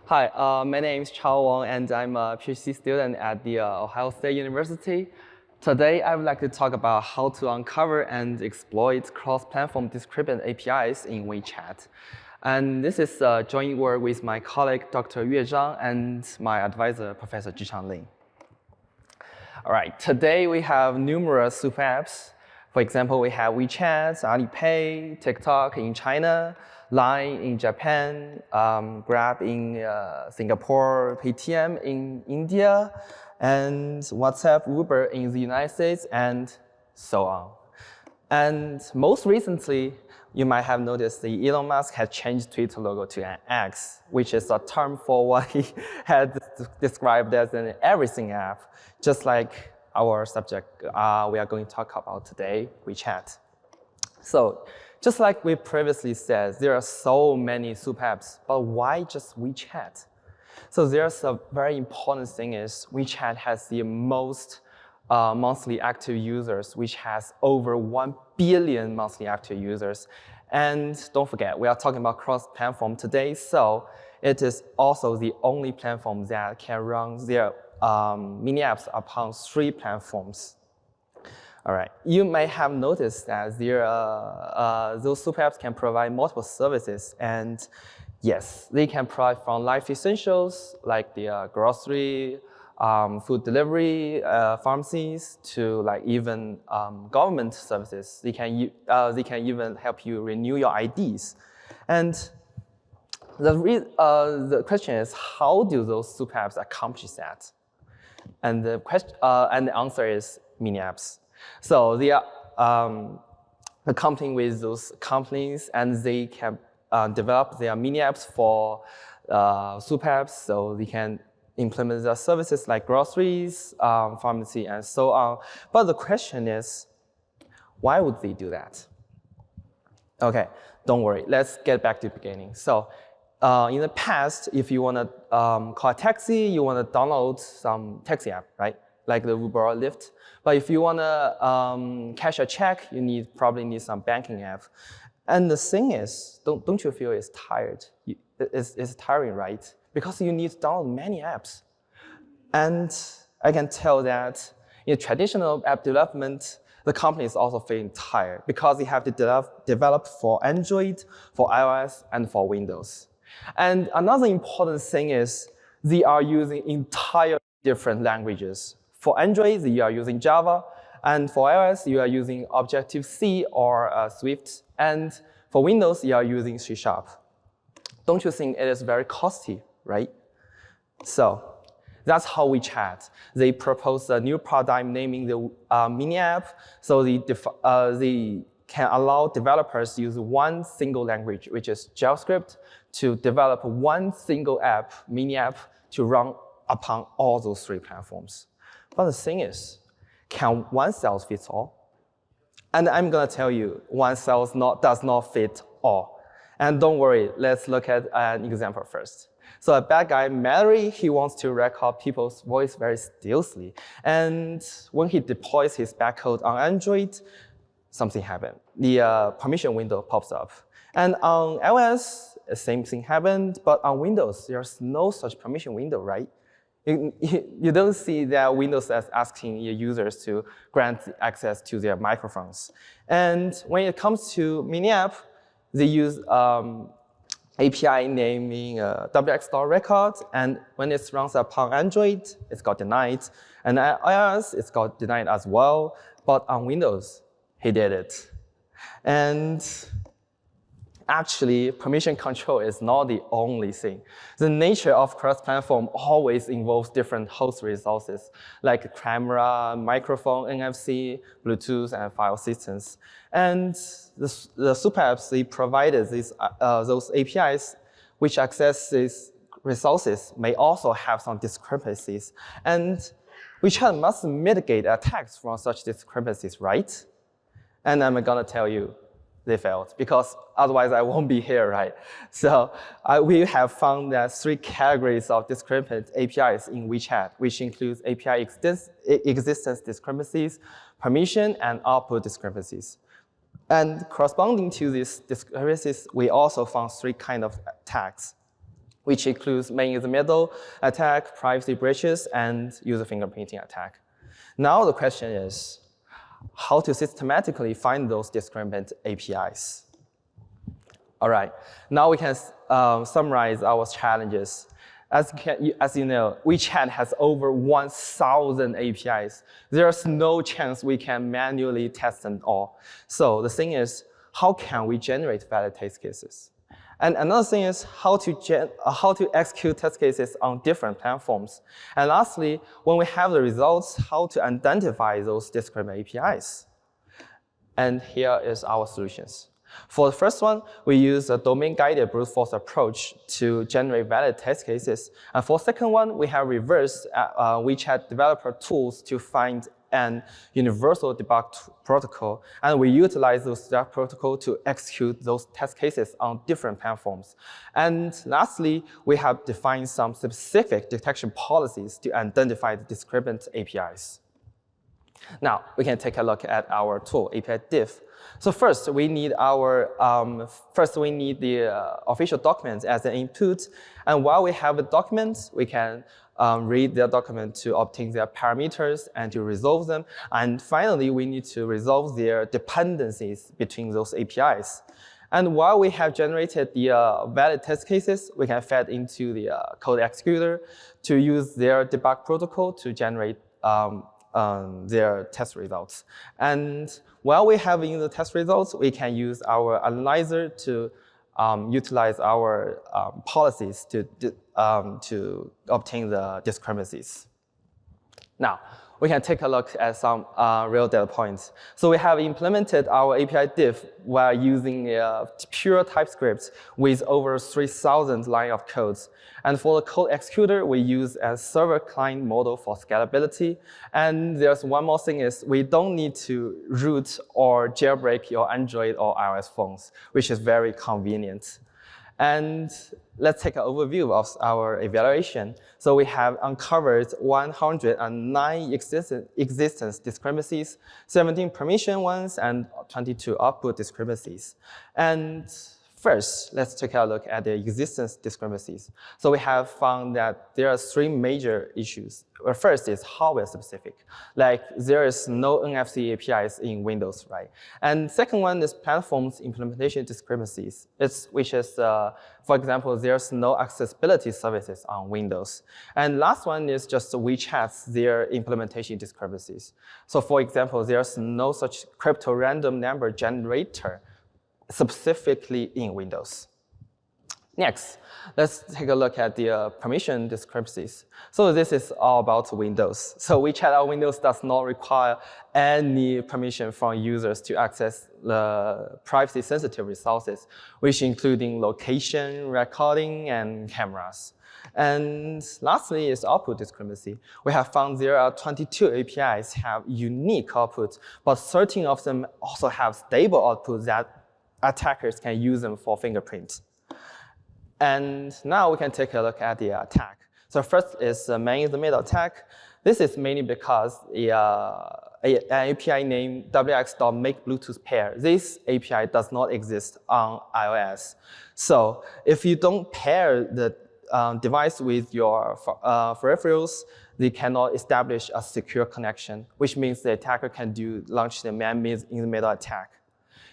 Hi, my name is Chao Wang, and I'm a PhD student at the Ohio State University. Today, I would like to talk about how to uncover and exploit cross-platform discrepant APIs in WeChat. And this is a joint work with my colleague, Dr. Zhang, and my advisor, Professor Zhiqiang. All right, today we have numerous super apps. For example, we have WeChat, Alipay, TikTok in China, Line in Japan, Grab in Singapore, Paytm in India, and WhatsApp, Uber in the United States, and so on. And most recently, you might have noticed that Elon Musk had changed Twitter logo to an X, which is a term for what he had described as an everything app, just like our subject we are going to talk about today, WeChat. So just like we previously said, there are so many super apps, but why just WeChat? So there's a very important thing is WeChat has the most monthly active users, which has over 1 billion monthly active users. And don't forget, we are talking about cross-platform today, so it is also the only platform that can run their mini apps upon 3 platforms. All right, you may have noticed that those super apps can provide multiple services, and yes, they can provide from life essentials like the grocery, food delivery, pharmacies, to like even government services. They can even help you renew your IDs. And the question is, how do those super apps accomplish that? And the answer is mini apps. So they are accompanying with those companies, and they can develop their mini apps for super apps, so they can implement their services like groceries, pharmacy, and so on. But the question is, why would they do that? Okay, don't worry. Let's get back to the beginning. So in the past, if you want to call a taxi, you want to download some taxi app, right? Like the Uber or Lyft. But if you want to cash a check, you probably need some banking app. And the thing is, don't you feel it's tired? It's tiring, right? Because you need to download many apps. And I can tell that in traditional app development, the company is also feeling tired because they have to develop for Android, for iOS, and for Windows. And another important thing is they are using entirely different languages. For Android, you are using Java, and for iOS, you are using Objective-C or Swift, and for Windows, you are using C#. Don't you think it is very costly, right? So that's how WeChat. They proposed a new paradigm naming the mini app, so they can allow developers to use one single language, which is JavaScript, to develop one single app, mini app, to run upon all those 3 platforms. But the thing is, can one size fit all? And I'm going to tell you, one size does not fit all. And don't worry, let's look at an example first. So a bad guy, Mallory, he wants to record people's voice very stealthily. And when he deploys his backcode on Android, something happened. The permission window pops up. And on iOS, the same thing happened, but on Windows, there's no such permission window, right? You don't see that Windows is asking your users to grant access to their microphones. And when it comes to mini app, they use API naming WX record, and when it runs upon Android, it's got denied. And iOS, it's got denied as well. But on Windows, he did it. And actually, permission control is not the only thing. The nature of cross-platform always involves different host resources, like camera, microphone, NFC, Bluetooth, and file systems. And the super apps, they provided those APIs, which access these resources, may also have some discrepancies. And WeChat must mitigate attacks from such discrepancies, right? And I'm going to tell you, they failed, because otherwise I won't be here, right? So we have found that 3 categories of discrepant APIs in WeChat, which includes API existence discrepancies, permission, and output discrepancies. And corresponding to these discrepancies, we also found 3 kinds of attacks. which includes man-in-the-middle attack, privacy breaches, and user fingerprinting attack. Now the question is, how to systematically find those discrepant APIs? All right, now we can summarize our challenges. As you know, WeChat has over 1,000 APIs. There's no chance we can manually test them all. So the thing is, how can we generate valid test cases? And another thing is how to execute test cases on different platforms. And lastly, when we have the results, how to identify those discrepant APIs. And here is our solutions. For the first one, we use a domain-guided brute force approach to generate valid test cases. And for the second one, we have reverse WeChat developer tools to find an universal debug protocol. And we utilize those debug protocol to execute those test cases on different platforms. And lastly, we have defined some specific detection policies to identify the discrepant APIs. Now, we can take a look at our tool, APIDIFF. So first, we need the official documents as an input. And while we have the documents, we can read their document to obtain their parameters and to resolve them. And finally, we need to resolve their dependencies between those APIs. And while we have generated the valid test cases, we can feed into the code executor to use their debug protocol to generate their test results. And while we have in the test results, we can use our analyzer to utilize our policies to obtain the discrepancies. Now, we can take a look at some real data points. So we have implemented our APIDIFF while using pure TypeScript with over 3,000 lines of codes. And for the code executor, we use a server-client model for scalability. And there's one more thing is we don't need to root or jailbreak your Android or iOS phones, which is very convenient. And let's take an overview of our evaluation. So we have uncovered 109 existence discrepancies, 17 permission ones, and 22 output discrepancies. And first, let's take a look at the existence discrepancies. So we have found that there are 3 major issues. First is hardware specific. Like there is no NFC APIs in Windows, right? And second one is platforms implementation discrepancies. Which is, for example, there's no accessibility services on Windows. And last one is just WeChat's their implementation discrepancies. So for example, there's no such crypto random number generator specifically in Windows. Next, let's take a look at the permission discrepancies. So this is all about Windows. So WeChat on Windows does not require any permission from users to access the privacy-sensitive resources, which including location, recording, and cameras. And lastly is output discrepancy. We have found there are 22 APIs have unique outputs, but 13 of them also have stable outputs that attackers can use them for fingerprints. And now we can take a look at the attack. So first is the man-in-the-middle attack. This is mainly because an API named wx.makeBluetoothPair. This API does not exist on iOS. So if you don't pair the device with your peripherals, they cannot establish a secure connection, which means the attacker can launch the man-in-the-middle attack.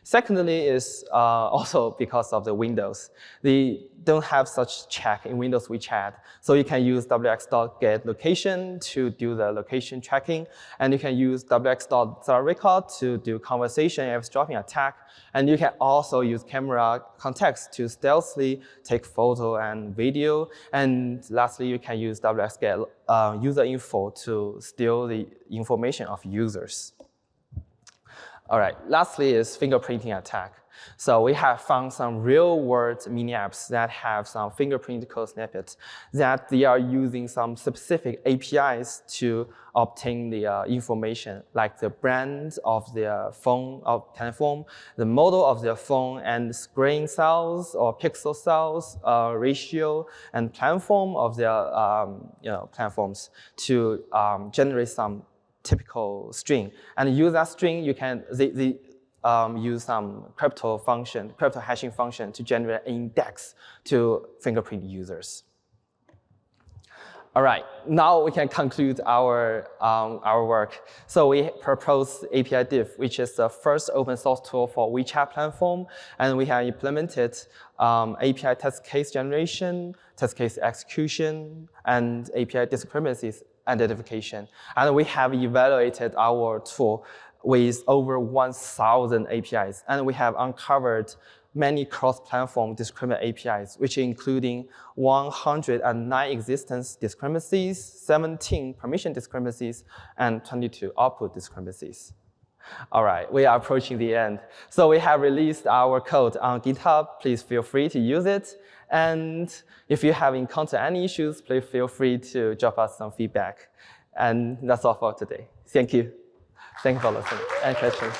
Secondly is also because of the Windows. They don't have such check in Windows WeChat. So you can use wx.getLocation to do the location tracking. And you can use wx.record to do conversation eavesdropping attack. And you can also use camera context to stealthily take photo and video. And lastly, you can use wx.get_user_info to steal the information of users. All right, lastly is fingerprinting attack. So we have found some real-world mini-apps that have some fingerprint code snippets that they are using some specific APIs to obtain the information, like the brand of their phone or telephone, the model of their phone, and screen size or pixel size ratio, and platform of their platforms to generate some typical string. And use that string, use some crypto hashing function to generate an index to fingerprint users. All right, now we can conclude our work. So we propose APIDIFF, which is the first open source tool for WeChat platform, and we have implemented API test case generation, test case execution, and API discrepancies identification. And we have evaluated our tool with over 1,000 APIs, and we have uncovered many cross-platform discrepant APIs, which including 109 existence discrepancies, 17 permission discrepancies, and 22 output discrepancies. All right, we are approaching the end. So we have released our code on GitHub. Please feel free to use it. And if you have encountered any issues, please feel free to drop us some feedback. And that's all for today. Thank you. Thank you for listening. Any questions?